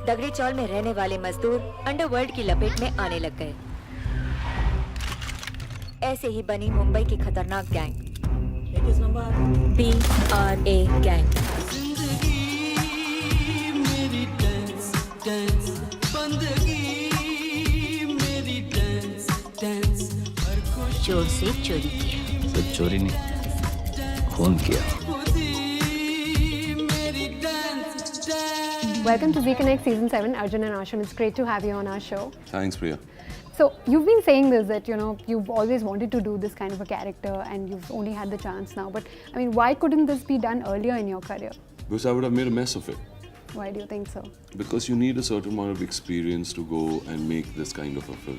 दगड़ी चौल में रहने वाले मजदूर अंडरवर्ल्ड की लपेट में आने लग गए। ऐसे ही बनी मुंबई की खतरनाक गैंग BRA गैंग। चोर से चोरी किया। सिर्फ चोरी नहीं, खून किया। Welcome to Z Connect Season 7, Arjun and Ashim. It's great to have you on our show. Thanks, Priya. So, you've been saying this, that, you've always wanted to do this kind of a character and you've only had the chance now. But, why couldn't this be done earlier in your career? Because I would have made a mess of it. Why do you think so? Because you need a certain amount of experience to go and make this kind of a film.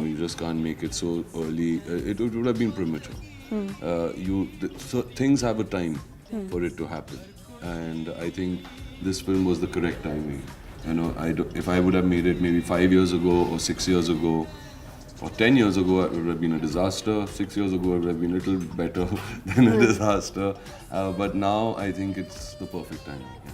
You just can't make it so early. It would have been premature. So things have a time for it to happen. And I think this film was the correct timing. If I would have made it maybe 5 years ago or 6 years ago or 10 years ago, it would have been a disaster. 6 years ago, it would have been a little better than a disaster. But now I think it's the perfect timing. Yeah.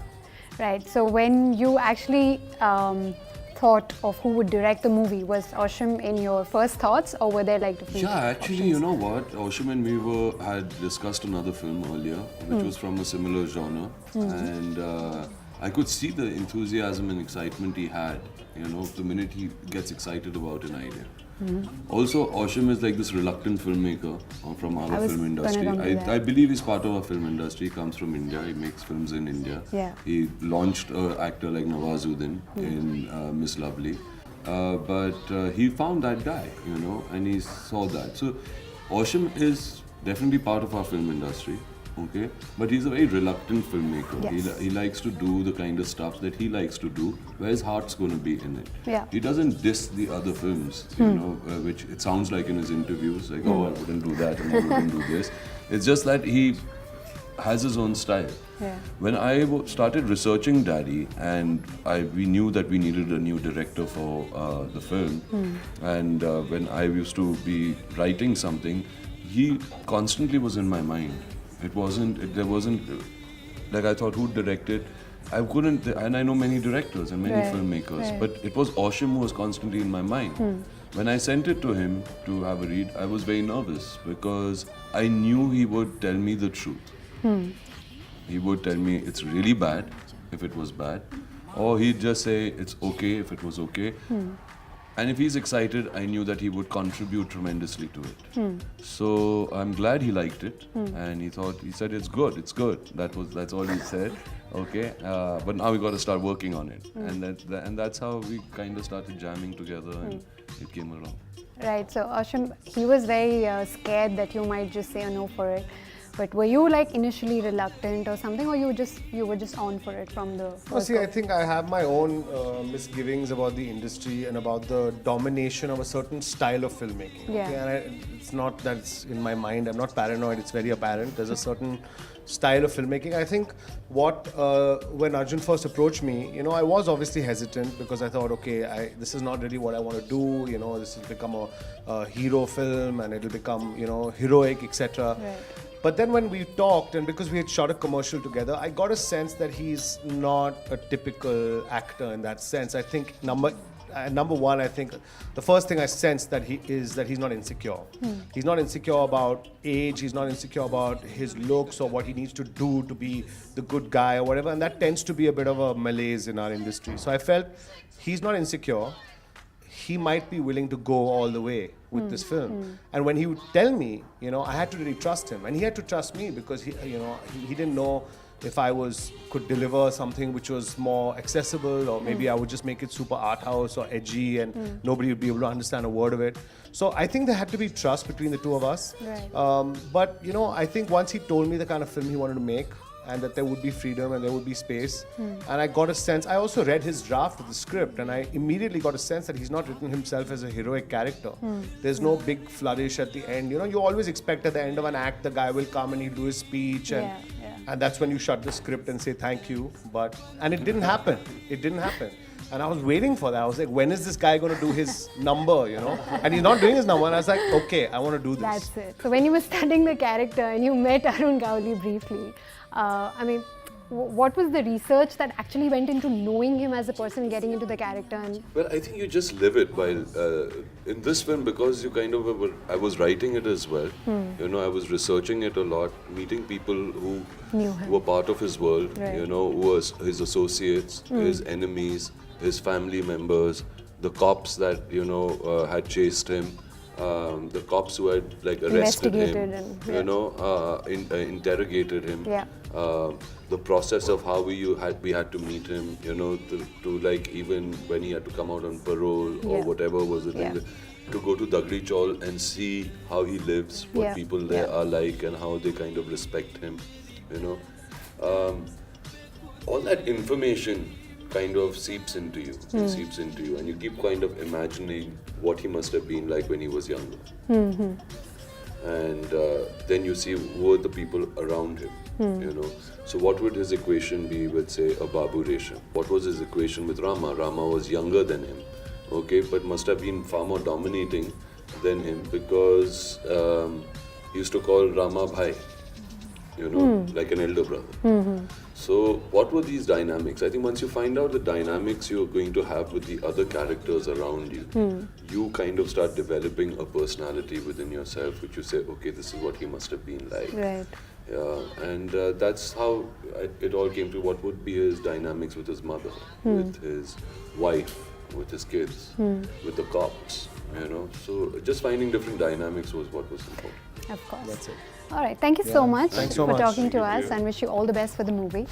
Right. So when you actually thought of who would direct the movie, was Ashim in your first thoughts, or were there like different actually, options? you know what? Ashim and me had discussed another film earlier, which was from a similar genre, and I could see the enthusiasm and excitement he had. The minute he gets excited about an idea. Also, Ashim is like this reluctant filmmaker from our film industry. I believe he's part of our film industry. He comes from India. He makes films in India. Yeah. He launched an actor like Nawazuddin in Miss Lovely. But he found that guy, and he saw that. So, Ashim is definitely part of our film industry. Okay, but he's a very reluctant filmmaker. Yes. He likes to do the kind of stuff that he likes to do, where his heart's going to be in it. Yeah. He doesn't diss the other films, which it sounds like in his interviews, like, oh, I wouldn't do that and I wouldn't do this. It's just that he has his own style. Yeah. When I started researching Daddy, and we knew that we needed a new director for the film, and when I used to be writing something, he constantly was in my mind. There wasn't, like I thought, who'd direct it? I couldn't, and I know many directors and many filmmakers, but it was Ashim who was constantly in my mind. When I sent it to him to have a read, I was very nervous because I knew he would tell me the truth. He would tell me it's really bad if it was bad, or he'd just say it's okay if it was okay. And if he's excited, I knew that he would contribute tremendously to it. So I'm glad he liked it, and he said it's good. That's all he said. Okay, but now we got to start working on it, and that's how we kind of started jamming together, and it came along. Right. So Ashim, he was very scared that you might just say a no for it. But were you like initially reluctant or something, or you were just on for it from the first I think I have my own misgivings about the industry and about the domination of a certain style of filmmaking. Yeah. Okay? And it's not that it's in my mind. I'm not paranoid. It's very apparent. There's a certain style of filmmaking. I think when Arjun first approached me, I was obviously hesitant because I thought, okay, this is not really what I want to do. This has become a hero film, and it'll become, heroic, etc. Right. But then when we talked, and because we had shot a commercial together, I got a sense that he's not a typical actor in that sense. I think number one, I think the first thing I sensed that he's not insecure. He's not insecure about age. He's not insecure about his looks or what he needs to do to be the good guy or whatever. And that tends to be a bit of a malaise in our industry. So I felt he's not insecure. He might be willing to go all the way with this film. And when he would tell me, I had to really trust him, and he had to trust me because he didn't know if I could deliver something which was more accessible, or maybe I would just make it super art house or edgy, and nobody would be able to understand a word of it. So I think there had to be trust between the two of us. Right. But I think once he told me the kind of film he wanted to make, and that there would be freedom and there would be space. And I got a sense, I also read his draft of the script, and I immediately got a sense that he's not written himself as a heroic character. There's no big flourish at the end. You always expect at the end of an act, the guy will come and he'll do his speech, and that's when you shut the script and say thank you. And it didn't happen. And I was waiting for that. I was like, when is this guy going to do his number, And he's not doing his number. And I was like, okay, I want to do this. That's it. So when you were studying the character and you met Arun Gowli briefly, what was the research that actually went into knowing him as a person, getting into the character? And Well, I think you just live it while in this film, because you kind of I was writing it as well. You know, I was researching it a lot, meeting people who Knew him. were part of his world. Right. You know, who was his associates, his enemies, his family members, the cops that had chased him. The cops who had like arrested him, Investigated and, you know, interrogated him. Yeah. The process of how we had to meet him, you know, to like even when he had to come out on parole or Yeah. whatever was the thing, Yeah. to go to Dagli Chawl and see how he lives, what Yeah. people there Yeah. are like, and how they kind of respect him, you know. All that information kind of seeps into you, and you keep kind of imagining what he must have been like when he was younger. And then you see who are the people around him, you know. So what would his equation be with, say, a Babu Resham? What was his equation with Rama? Rama was younger than him, okay, but must have been far more dominating than him, because he used to call Rama Bhai, you know, like an elder brother. So what were these dynamics? I think once you find out the dynamics you're going to have with the other characters around you, you kind of start developing a personality within yourself, which you say, okay, this is what he must have been like. right. Yeah, and that's how it all came to what would be his dynamics with his mother, with his wife, with his kids, with the cops, you know. So just finding different dynamics was what was important. Of course. That's it. All right. Thank you so much Thanks so for much. talking to Thank us, you. and wish you all the best for the movie.